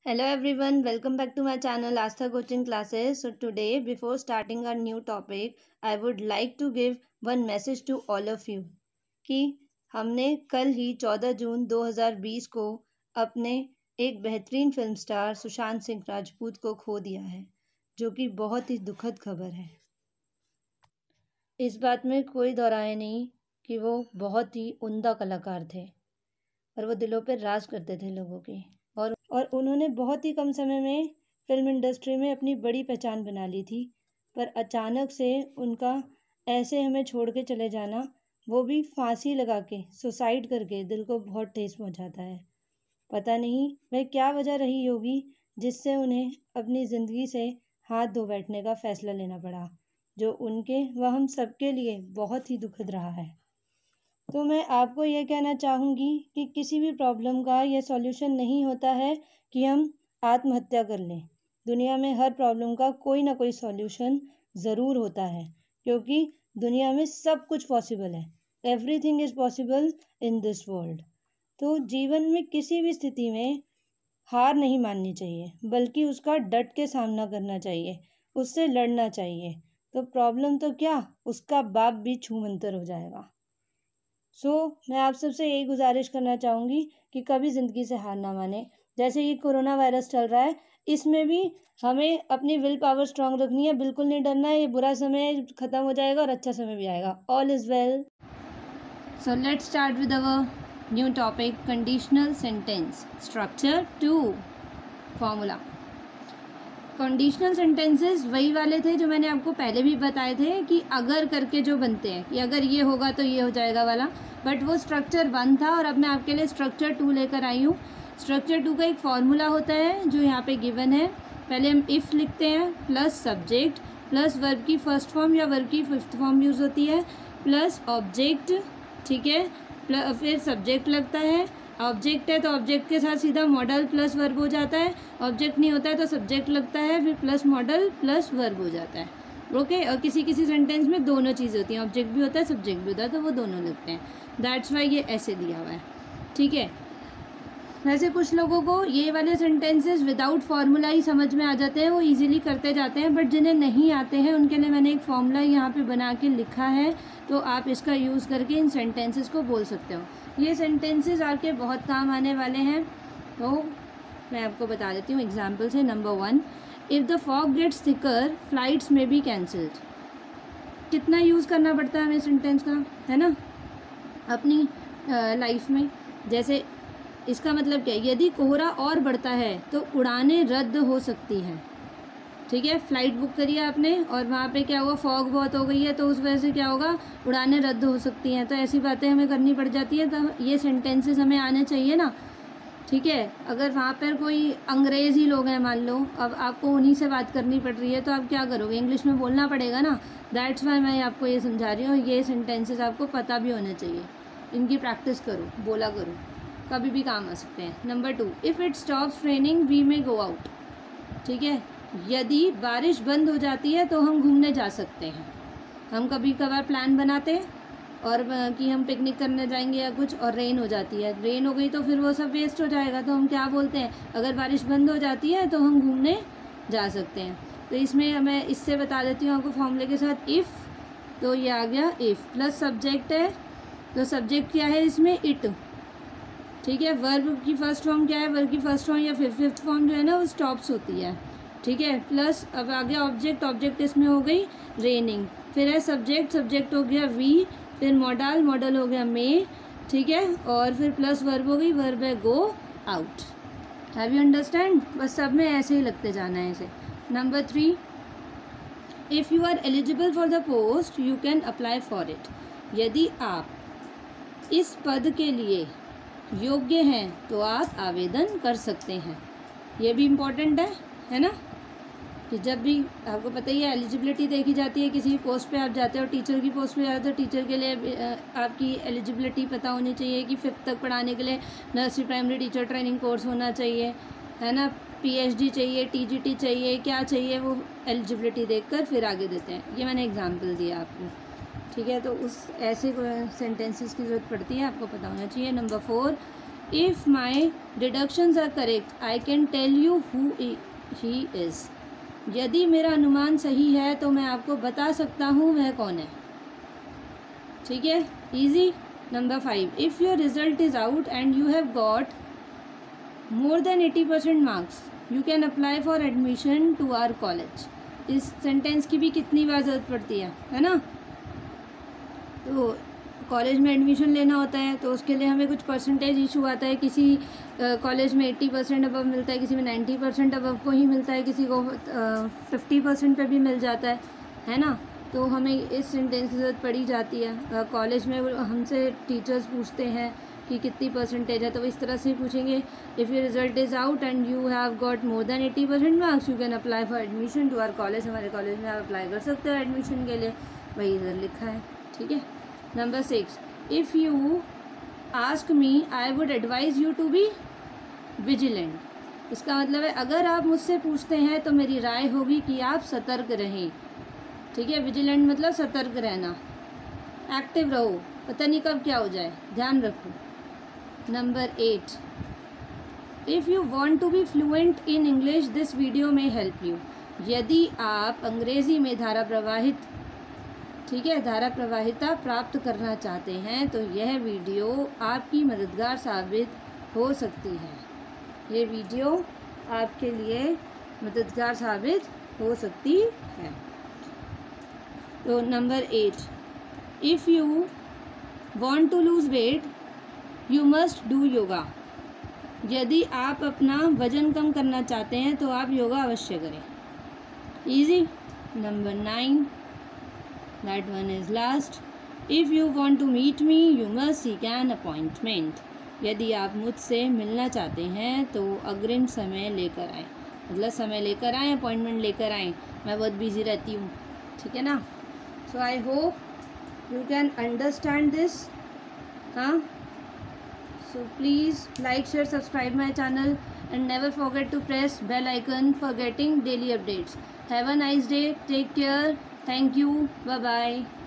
Hello everyone, welcome back to my channel Astha Coaching Classes. So today, before starting our new topic, I would like to give one message to all of you कि हमने कल ही 14 जून 2020 को अपने एक बेहतरीन film star Sushant Singh Rajput को खो दिया है, जो कि बहुत ही दुखद खबर है। इस बात में कोई दो राय नहीं कि वो बहुत ही उम्दा कलाकार थे और वो दिलों पर राज करते थे लोगों की, और उन्होंने बहुत ही कम समय में फिल्म इंडस्ट्री में अपनी बड़ी पहचान बना ली थी। पर अचानक से उनका ऐसे हमें छोड़ के चले जाना, वो भी फांसी लगा के, सुसाइड करके, दिल को बहुत ठेस पहुंचाता है। पता नहीं वह क्या वजह रही होगी जिससे उन्हें अपनी ज़िंदगी से हाथ धो बैठने का फ़ैसला लेना पड़ा, जो उनके व हम सबके लिए बहुत ही दुखद रहा है। तो मैं आपको ये कहना चाहूँगी कि किसी भी प्रॉब्लम का यह सॉल्यूशन नहीं होता है कि हम आत्महत्या कर लें। दुनिया में हर प्रॉब्लम का कोई ना कोई सॉल्यूशन ज़रूर होता है, क्योंकि दुनिया में सब कुछ पॉसिबल है। Everything is possible in this world. तो जीवन में किसी भी स्थिति में हार नहीं माननी चाहिए, बल्कि उसका डट के सामना करना चाहिए, उससे लड़ना चाहिए। तो प्रॉब्लम तो क्या, उसका बाप भी छूमंतर हो जाएगा। मैं आप सबसे यही गुजारिश करना चाहूँगी कि कभी ज़िंदगी से हार ना माने। जैसे ये कोरोना वायरस चल रहा है, इसमें भी हमें अपनी विल पावर स्ट्रांग रखनी है, बिल्कुल नहीं डरना है। ये बुरा समय ख़त्म हो जाएगा और अच्छा समय भी आएगा। All is well. So let's start with our new topic, conditional sentence structure 2 formula. Conditional sentences वही वाले थे जो मैंने आपको पहले भी बताए थे कि अगर करके जो बनते हैं कि अगर ये होगा तो ये हो जाएगा वाला, बट वो स्ट्रक्चर 1 था और अब मैं आपके लिए स्ट्रक्चर 2 लेकर आई हूँ। स्ट्रक्चर 2 का एक फॉर्मूला होता है जो यहाँ पे गिवन है। पहले हम इफ़ लिखते हैं, प्लस सब्जेक्ट, प्लस वर्ब की फर्स्ट फॉर्म या वर्ब की फिफ्थ फॉर्म यूज़ होती है, प्लस ऑब्जेक्ट, ठीक है, फिर सब्जेक्ट लगता है। ऑब्जेक्ट है तो ऑब्जेक्ट के साथ सीधा मॉडल प्लस वर्ब हो जाता है। ऑब्जेक्ट नहीं होता है तो सब्जेक्ट लगता है, फिर प्लस मॉडल प्लस वर्ब हो जाता है। ओके, और किसी किसी सेंटेंस में दोनों चीज़ें होती हैं, ऑब्जेक्ट भी होता है सब्जेक्ट भी होता है, तो वो दोनों लगते हैं। दैट्स वाई ये ऐसे दिया हुआ है, ठीक है। वैसे कुछ लोगों को ये वाले सेंटेंसेस विदाउट फार्मूला ही समझ में आ जाते हैं, वो इजीली करते जाते हैं, बट जिन्हें नहीं आते हैं उनके लिए मैंने एक फार्मूला यहाँ पे बना के लिखा है, तो आप इसका यूज़ करके इन सेंटेंसेस को बोल सकते हो। ये सेंटेंसेस आपके बहुत काम आने वाले हैं, तो मैं आपको बता देती हूँ एग्जाम्पल से। Number 1, if the fog gets thicker flights may be cancelled. कितना यूज़ करना पड़ता है हमें सेंटेंस का, है ना, अपनी लाइफ में। जैसे इसका मतलब क्या है, यदि कोहरा और बढ़ता है तो उड़ानें रद्द हो सकती हैं, ठीक है। फ़्लाइट बुक करी है आपने और वहाँ पे क्या हुआ, फॉग बहुत हो गई है, तो उस वजह से क्या होगा, उड़ानें रद्द हो सकती हैं। तो ऐसी बातें हमें करनी पड़ जाती है, तो ये सेंटेंसेस हमें आने चाहिए ना, ठीक है। अगर वहाँ पर कोई अंग्रेज़ ही लोग हैं मान लो, अब आपको उन्हीं से बात करनी पड़ रही है, तो आप क्या करोगे, इंग्लिश में बोलना पड़ेगा ना। दैट्स वाई मैं आपको ये समझा रही हूँ। ये सेंटेंसेस आपको पता भी होने चाहिए, इनकी प्रैक्टिस करो, बोला करो, कभी भी काम आ सकते हैं। Number 2, if it stops raining we may go out, ठीक है। यदि बारिश बंद हो जाती है तो हम घूमने जा सकते हैं। हम कभी कभार प्लान बनाते हैं और कि हम पिकनिक करने जाएंगे या कुछ, और रेन हो जाती है, रेन हो गई तो फिर वो सब वेस्ट हो जाएगा, तो हम क्या बोलते हैं, अगर बारिश बंद हो जाती है तो हम घूमने जा सकते हैं। तो इसमें मैं इससे बता देती हूँ आपको फॉर्मूले के साथ। इफ़, तो ये आ गया इफ़, प्लस सब्जेक्ट है, तो सब्जेक्ट क्या है इसमें, इट, ठीक है। वर्ब की फर्स्ट फॉर्म क्या है, वर्ब की फर्स्ट फॉर्म या फिर फिफ्थ फॉर्म जो है ना वो स्टॉप्स होती है, ठीक है। प्लस अब आ गया ऑब्जेक्ट, ऑब्जेक्ट इसमें हो गई रेनिंग, फिर है सब्जेक्ट, सब्जेक्ट हो गया वी, फिर मॉडल, मॉडल हो गया मे, ठीक है, और फिर प्लस वर्ब हो गई, वर्ब है go out. Have you understand? बस सब में ऐसे ही लगते जाना है इसे। Number 3, if you are eligible for the post you can apply for it. यदि आप इस पद के लिए योग्य हैं तो आप आवेदन कर सकते हैं। ये भी इम्पॉर्टेंट है ना, कि जब भी आपको पता ही है एलिजिबिलिटी देखी जाती है, किसी पोस्ट पे आप जाते हो, टीचर की पोस्ट पे जाते हो, टीचर के लिए आपकी एलिजिबिलिटी पता होनी चाहिए कि 5th तक पढ़ाने के लिए nursery primary teacher training course होना चाहिए, है ना, PhD चाहिए, TGT चाहिए, क्या चाहिए, वो एलिजिबिलिटी देखकर फिर आगे देते हैं। ये मैंने एग्जाम्पल दिया आपको, ठीक है। तो उस ऐसे सेंटेंसेस की ज़रूरत पड़ती है, आपको पता होना चाहिए। Number 4, if my deductions are correct I can tell you who he is. यदि मेरा अनुमान सही है तो मैं आपको बता सकता हूँ वह कौन है। ठीक है, easy. Number 5, if your result is out and you have got more than 80% marks you can apply for admission to our college. इस सेंटेंस की भी कितनी बार ज़रूरत पड़ती है ना। तो कॉलेज में एडमिशन लेना होता है तो उसके लिए हमें कुछ परसेंटेज इशू आता है। किसी कॉलेज में 80% अबव मिलता है, किसी में 90% अबव को ही मिलता है, किसी को 50% पे भी मिल जाता है ना। तो हमें इस सेंटेंस की ज़रूरत पड़ी जाती है। कॉलेज में हमसे टीचर्स पूछते हैं कि कितनी परसेंटेज है, तो इस तरह से पूछेंगे if your result is out and you have got more than 80% marks you can apply for admission to our college. हमारे कॉलेज में आप अप्लाई कर सकते हो एडमिशन के लिए, वही इधर लिखा है। ठीक है। Number 6, if you ask me I would advise you to be vigilant. इसका मतलब है अगर आप मुझसे पूछते हैं तो मेरी राय होगी कि आप सतर्क रहें। ठीक है, विजिलेंट मतलब सतर्क रहना, एक्टिव रहो, पता नहीं कब क्या हो जाए, ध्यान रखो। Number 8, if you want to be fluent in English this video may help you. यदि आप अंग्रेज़ी में धारा प्रवाहिता प्राप्त करना चाहते हैं तो यह वीडियो आपकी मददगार साबित हो सकती है। ये वीडियो आपके लिए मददगार साबित हो सकती है। तो number 8, if you want to lose weight you must do yoga. यदि आप अपना वज़न कम करना चाहते हैं तो आप योगा अवश्य करें। Easy. Number 9, that one is last, if you want to meet me you must seek an appointment. यदि आप मुझसे मिलना चाहते हैं तो अग्रिम समय लेकर आएँ, मतलब समय लेकर आएँ, अपॉइंटमेंट लेकर आएँ। मैं बहुत बिजी रहती हूँ, ठीक है ना। So I hope you can understand this. हाँ, so please like, share, subscribe my channel and never forget to press bell icon for getting daily updates. Have a nice day, take care, thank you, bye bye.